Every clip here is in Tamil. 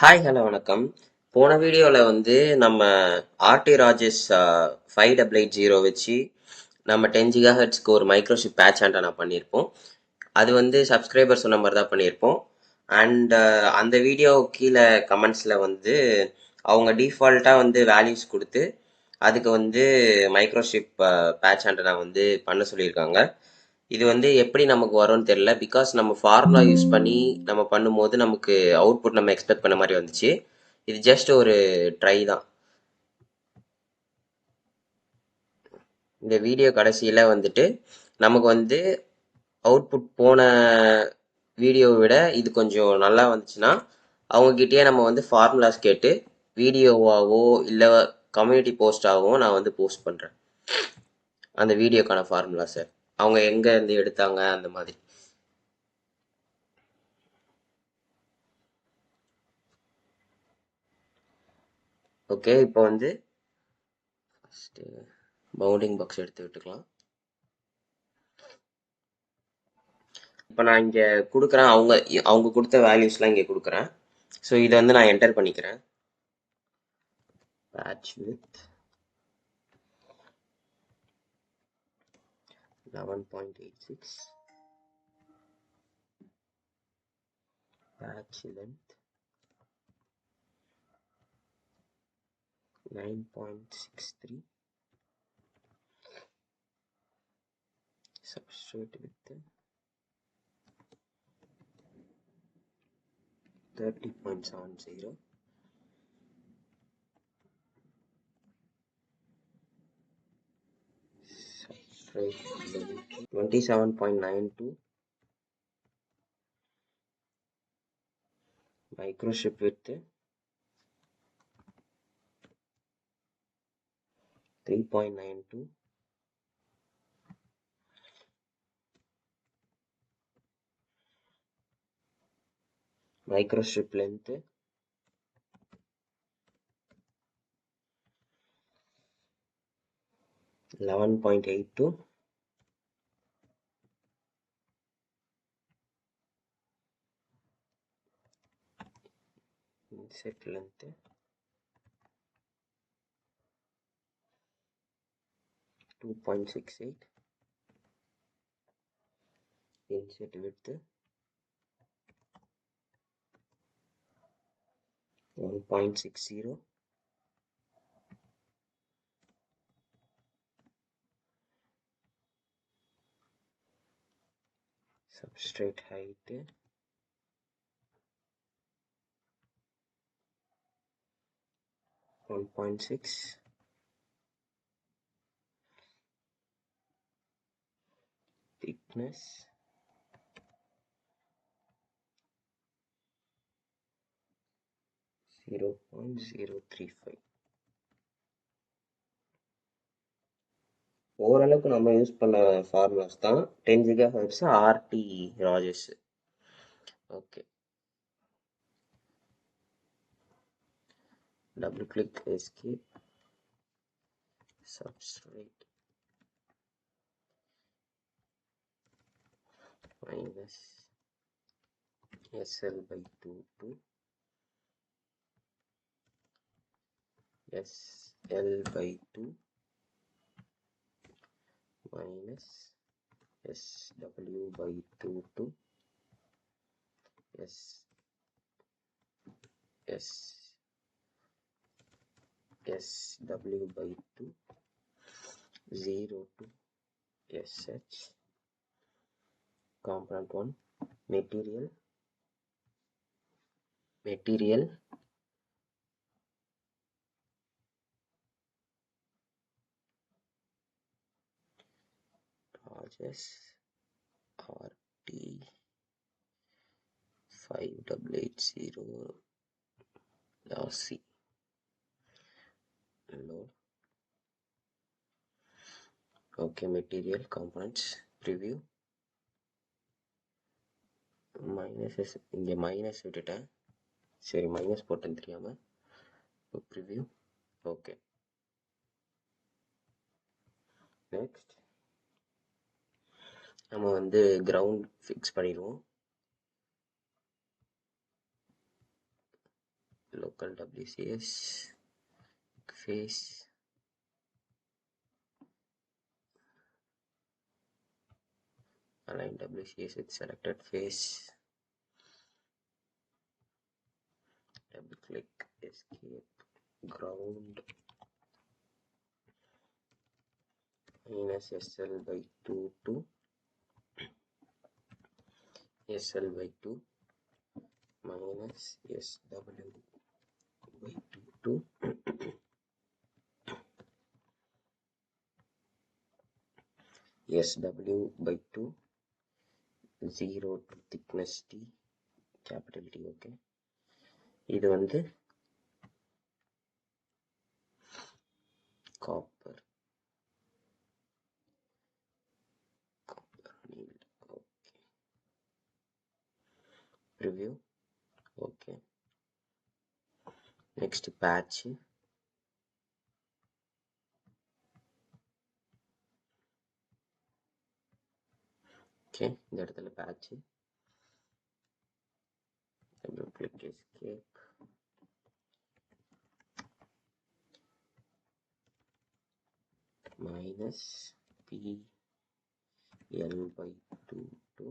ஹாய் ஹலோ வணக்கம். போன வீடியோவில் நம்ம ஆர்டி ராஜேஷ் 5880 வச்சு நம்ம 10 GHz ஒரு மைக்ரோஷிப் பேட்ச் ஆண்டனா பண்ணியிருப்போம். அது சப்ஸ்கிரைபர் சொன்ன மாதிரி தான் பண்ணியிருப்போம். அண்ட் அந்த வீடியோ கீழே கமெண்ட்ஸில் அவங்க டிஃபால்ட்டாக வேல்யூஸ் கொடுத்து அதுக்கு மைக்ரோஷிப் பேட்ச் ஆண்டனா பண்ண சொல்லியிருக்காங்க. இது எப்படி நமக்கு வரும்னு தெரியல. பிகாஸ் நம்ம ஃபார்முலா யூஸ் பண்ணி நம்ம பண்ணும்போது நமக்கு அவுட்புட் நம்ம எக்ஸ்பெக்ட் பண்ண மாதிரி வந்துச்சு. இது ஜஸ்ட் ஒரு ட்ரை தான். இந்த வீடியோ கடைசியில் நமக்கு அவுட்புட் போன வீடியோவை விட இது கொஞ்சம் நல்லா வந்துச்சுன்னா அவங்கக்கிட்டே நம்ம ஃபார்முலாஸ் கேட்டு வீடியோவாவோ இல்லை கம்யூனிட்டி போஸ்டாகவோ நான் போஸ்ட் பண்ணுறேன் அந்த வீடியோக்கான ஃபார்முலாஸை. அவங்க எங்கே இருந்து எடுத்தாங்க அந்த மாதிரி. ஓகே, இப்போ ஃபஸ்ட்டு பவுண்டிங் பாக்ஸ் எடுத்து விட்டுக்கலாம். இப்போ நான் இங்கே கொடுக்குறேன், அவங்க அவங்க கொடுத்த வேல்யூஸ்லாம் இங்கே கொடுக்குறேன். ஸோ இதை நான் என்டர் பண்ணிக்கிறேன். Patch with 11.86, patch length 9.63, substrate with 30.70, substrate length 27.92, microchip width 3.92, microstrip length 11.82, inset length 2.68, inset width 1.60, substrate height 1.6, thickness 0.035. ஓரளவுக்கு நம்ம யூஸ் பண்ண ஃபார்முலாஸ் தான் 10 GHz ஆர்டி Rajesh. Okay, double click escape, substrate minus SL/2 to SL/2 minus SW/2 to SW/2 0 to SH. Component 1 material Rajesh RT 5880 lossy load. Okay, material components preview minus, இங்கே மைனஸ் விட்டுட்டேன், சரி மைனஸ் போட்டேன்னு தெரியாமல். Preview okay. நெக்ஸ்ட் நம்ம கிரவுண்ட் ஃபிக்ஸ் பண்ணிடுவோம். local WCS face align WCS with selected face, double click escape, ground minus SL by 2 to SL by 2 minus SW by 2 to SW by 2 0 to thickness T capital T. Okay, இது வந்து காப்பர் நீல். Okay, preview. Okay, next patch. Okay, இந்த இடத்துல patch, double click escape, minus PL by 2 to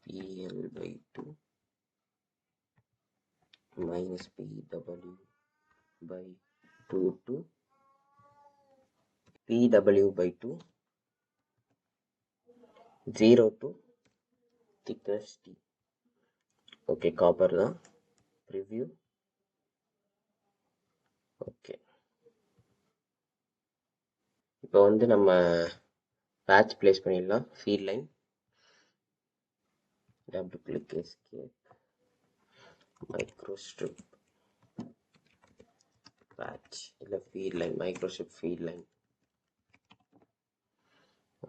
PL by 2 minus PW by 2 to PW by 2 0 to thickness T. Okay, copper தான். ப்ரிவ்யூ. ஓகே, இப்போ வந்து நம்ம பேட்ச் பிளேஸ் பண்ணிடலாம். Feed line, double click escape, microstrip patch இல்லை feed line, microstrip feed line.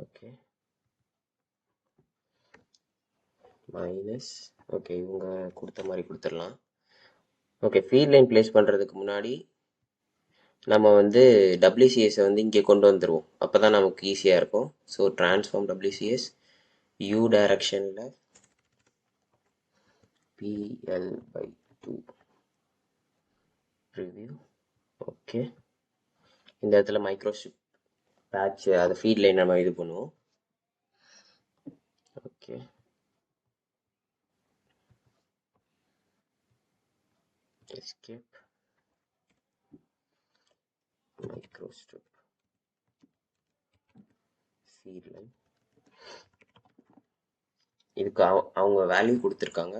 Okay, minus. Okay, இவங்க கொடுத்த மாதிரி கொடுத்துடலாம். ஓகே, ஃபீட் லைன் பிளேஸ் பண்ணுறதுக்கு முன்னாடி நம்ம வந்து WCS வந்து இங்கே கொண்டு வந்துடுவோம், அப்போ தான் நமக்கு ஈஸியாக இருக்கும். ஸோ ட்ரான்ஸ்ஃபார்ம் WCS U டைரக்ஷனில் PL by 2 ப்ரிவ்யூ. ஓகே, இந்த இடத்துல மைக்ரோஸ்ட்ரிப் பேட்ச் அதை ஃபீட் லைன் நம்ம இது பண்ணுவோம். Okay, escape, microstrip feed line. இதுக்கு அவங்க வேல்யூ கொடுத்துருக்காங்க.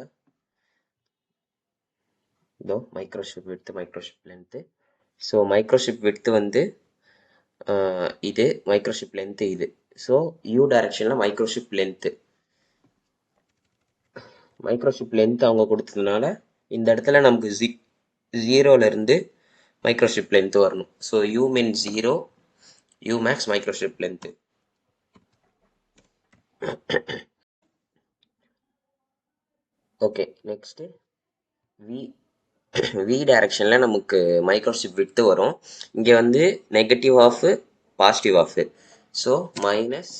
இதோ microstrip width, microstrip length. So microstrip width வந்து இது, மைக்ரோஸ்ட்ரிப் லென்த்து இது. ஸோ U டைரக்ஷனில் மைக்ரோஸ்ட்ரிப் லென்த்து, மைக்ரோஸ்ட்ரிப் லென்த் அவங்க கொடுத்ததுனால இந்த இடத்துல நமக்கு 0லேருந்து மைக்ரோஸ்ட்ரிப் லென்த் வரணும். So U min 0, U max microstrip length. Okay, next V டைரக்ஷனில் நமக்கு மைக்ரோஸ்ட்ரிப் விட்த் வரும். இங்கே வந்து negative half, positive half. So minus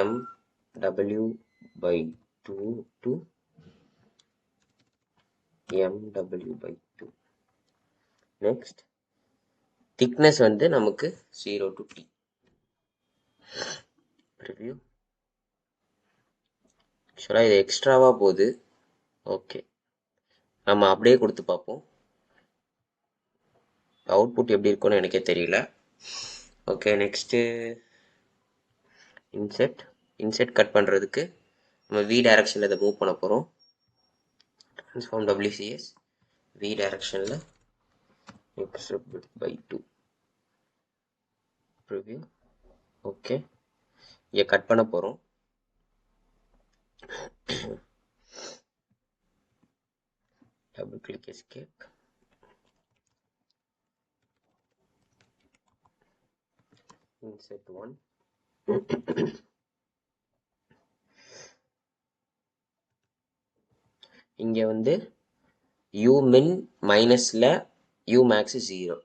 MW by 2 to MW by 2. Next thickness வந்து நமக்கு 0 to T. ரிவ்யூ. ஆக்சுவலாக இது எக்ஸ்ட்ராவாக போகுது. ஓகே, நம்ம அப்படியே கொடுத்து பார்ப்போம். அவுட்புட் எப்படி இருக்கும்னு எனக்கே தெரியல. ஓகே, நெக்ஸ்ட்டு இன்செட் கட் பண்ணுறதுக்கு நம்ம V டைரக்ஷனில் இதை மூவ் பண்ண போகிறோம். ட்ரான்ஸ்ஃபார்ம் WCS V டைரக்ஷனில் microstrip width by 2 preview. Okay, இங்கே கட் பண்ண போகிறோம். Double click escape, inset 1. இங்கே வந்து U min மைனஸில் U max 0,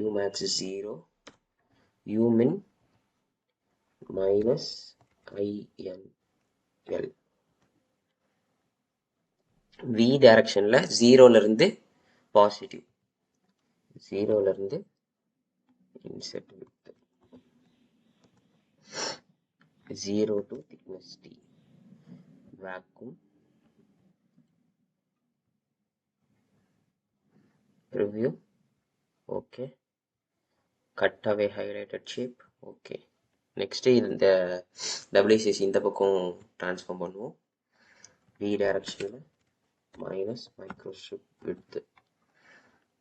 U max 0, U min minus INL. V டைரக்ஷன்ல 0ல இருந்து பாசிட்டிவ், 0ல இருந்து inset with 0 to thickness T, vacuum, preview, okay, cut away highlighted shape, okay. Next இந்த WCC இந்த பக்கம் ட்ரான்ஸ்ஃபார்ம் பண்ணுவோம். V டைரக்ஷனில் minus microstrip with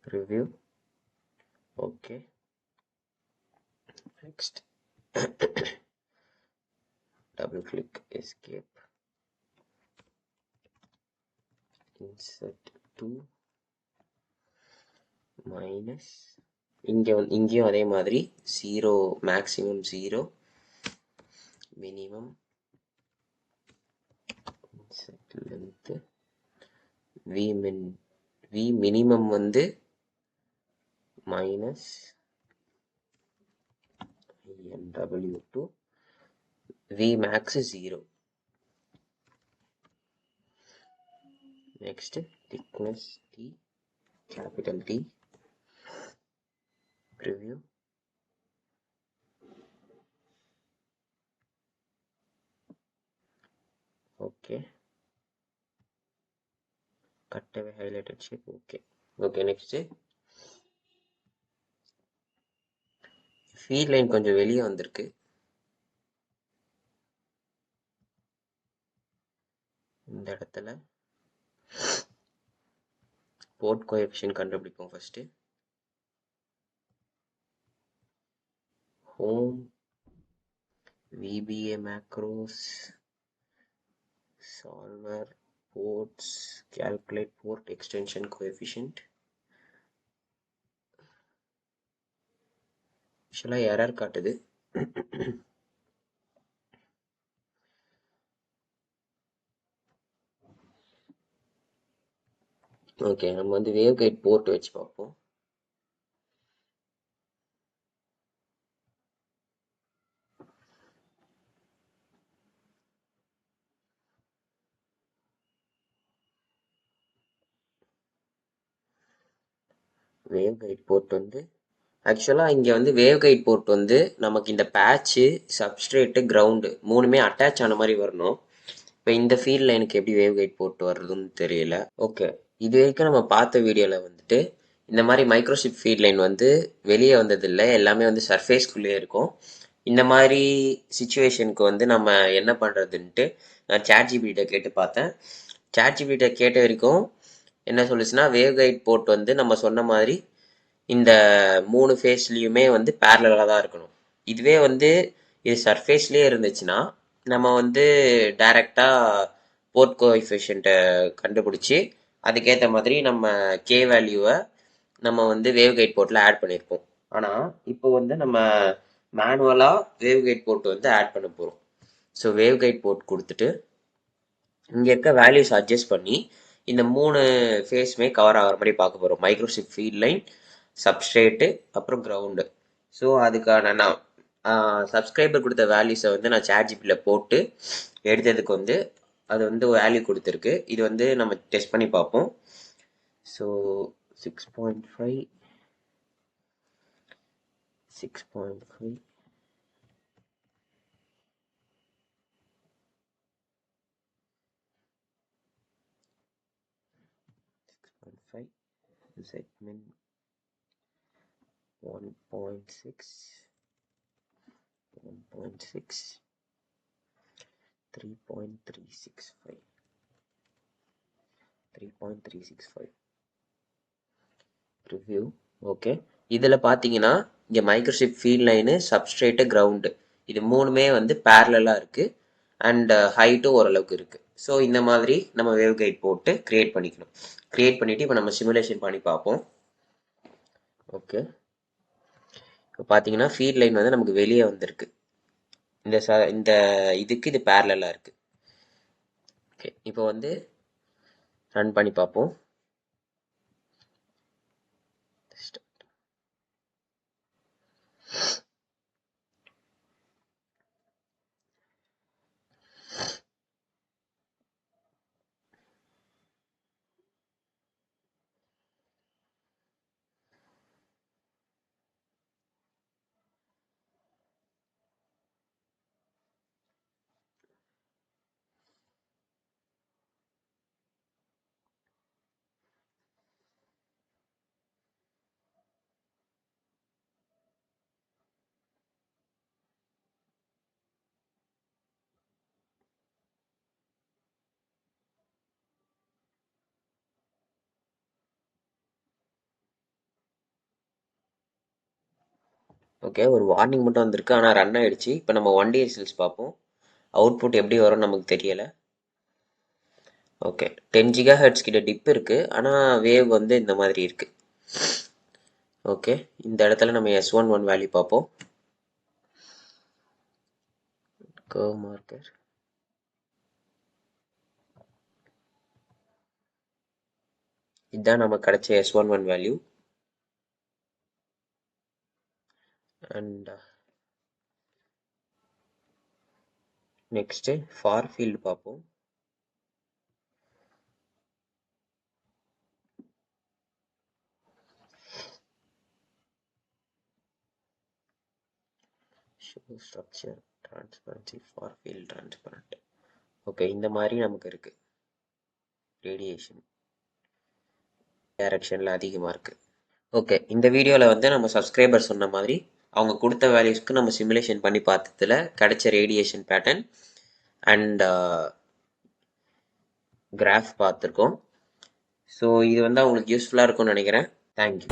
preview, okay. Next double click escape, insert to minus, இங்கேயும் அதே மாதிரி 0 maximum 0 minimum, insert length V minimum வந்து minus IMW2, V max 0. Next thickness T, capital T, preview, okay, cut away highlighted shape, okay. Next feed line கொஞ்சம் வெளியே வந்திருக்கு, இந்த இடத்துல போர்ட் கோஎஃபிஷியன்ட் கண்டுபிடிப்போம். First home, VBA macros, solver, ports, calculate port extension coefficient. ஆக்சுவலாக எரர் காட்டுது. ஓகே, நம்ம வந்து வேவ் கைட் போர்ட் வச்சு பார்ப்போம். வேவ் கைட் போர்ட் வந்து ஆக்சுவலாக இங்கே வந்து வேவ் கைட் போர்ட் வந்து நமக்கு இந்த பேட்சு, சப்ஸ்ட்ரேட்டு, கிரவுண்டு மூணுமே அட்டாச் ஆன மாதிரி வரணும். இப்போ இந்த ஃபீல்டில் எனக்கு எப்படி வேவ் கைட் போர்ட் வருதுன்னு தெரியல. ஓகே, இது வரைக்கும் நம்ம பார்த்த வீடியோவில் வந்துட்டு இந்த மாதிரி மைக்ரோஸ்ட்ரிப் ஃபீட் லைன் வந்து வெளியே வந்ததில்லை, எல்லாமே வந்து சர்ஃபேஸ்க்குள்ளேயே இருக்கும். இந்த மாதிரி சுச்சுவேஷனுக்கு வந்து நம்ம என்ன பண்ணுறதுன்ட்டு நான் ChatGPT கேட்டு பார்த்தேன். ChatGPT கேட்ட வரைக்கும் என்ன சொல்லுச்சுன்னா, வேவ் கைட் போர்ட் வந்து நம்ம சொன்ன மாதிரி இந்த 3 ஃபேஸ்லேயுமே வந்து பேரலாக தான் இருக்கணும். இதுவே வந்து இது சர்ஃபேஸ்லேயே இருந்துச்சுன்னா நம்ம வந்து டைரெக்டாக போர்ட் கோஎஃபிஷியன்ட்டை கண்டுபிடிச்சி அதுக்கேற்ற மாதிரி நம்ம கே வேல்யூவை நம்ம வந்து வேவ் கைட் போர்ட்டில் ஆட் பண்ணியிருப்போம். ஆனால் இப்போ வந்து நம்ம மேனுவலாக வேவ் கைட் போர்ட் வந்து ஆட் பண்ண போகிறோம். ஸோ வேவ் கைட் போர்ட் கொடுத்துட்டு இங்கே இருக்க வேல்யூஸ் அட்ஜஸ்ட் பண்ணி இந்த 3 ஃபேஸுமே கவர் ஆகிற மாதிரி பார்க்க போகிறோம். மைக்ரோஸ்ட்ரிப் ஃபீட் லைன், சப்ஸ்ட்ரேட்டு, அப்புறம் கிரவுண்டு. ஸோ அதுக்கான நான் சப்ஸ்கிரைபர் கொடுத்த வேல்யூஸை வந்து நான் ChatGPTயில் போட்டு எடுத்ததுக்கு வந்து அது வந்து வேல்யூ கொடுத்துருக்கு. இது வந்து நம்ம டெஸ்ட் பண்ணி பார்ப்போம். So 6.5, 6.5, 6.5, Zmin 1.6, 1.6, 3.365, 3.365 preview. ஓகே, இதில் பார்த்தீங்கன்னா இங்கே microstrip field line, substrate, ground இது மூணுமே வந்து பேரலாக இருக்குது அண்ட் ஹைட்டும் ஓரளவுக்கு இருக்குது. ஸோ இந்த மாதிரி நம்ம வேவ் கைட் போட்டு க்ரியேட் பண்ணிக்கணும். க்ரியேட் பண்ணிவிட்டு இப்போ நம்ம சிமுலேஷன் பண்ணி பார்ப்போம். ஓகே, இப்போ பார்த்தீங்கன்னா ஃபீட் லைன் வந்து நமக்கு வெளியே வந்திருக்கு. இந்த இதுக்கு இது பேரலாக இருக்குது. ஓகே, இப்போ வந்து ரன் பண்ணி பார்ப்போம். ஓகே, ஒரு வார்னிங் மட்டும் வந்திருக்கு. ஆனால் ரன் ஆயிடுச்சு. இப்போ நம்ம 1D ரிசல்ட்ஸ் பார்ப்போம். அவுட்புட் எப்படி வரும்னு நமக்கு தெரியலை. ஓகே, 10 GHz கிட்ட டிப் இருக்குது. ஆனால் வேவ் வந்து இந்த மாதிரி இருக்குது. ஓகே, இந்த இடத்துல நம்ம S11 வேல்யூ பார்ப்போம். Curve marker. இதுதான் நமக்கு கிடைச்ச S11 value. And next far field பார்ப்போம். Show structure transparency far field transparent. Okay, இந்த மாதிரி நமக்கு இருக்குது. ரேடியேஷன் டைரக்ஷனில் அதிகமாக இருக்குது. ஓகே, இந்த வீடியோவில் வந்து நம்ம சப்ஸ்கிரைபர் சொன்ன மாதிரி அவங்க கொடுத்த வேல்யூஸ்க்கு நம்ம சிமுலேஷன் பண்ணி பார்த்ததுல கிடைச்ச ரேடியேஷன் பேட்டர்ன் அண்ட் கிராஃப் பார்த்துருக்கோம். ஸோ இது வந்து அவங்களுக்கு யூஸ்ஃபுல்லாக இருக்கும்னு நினைக்கிறேன். தேங்க்யூ.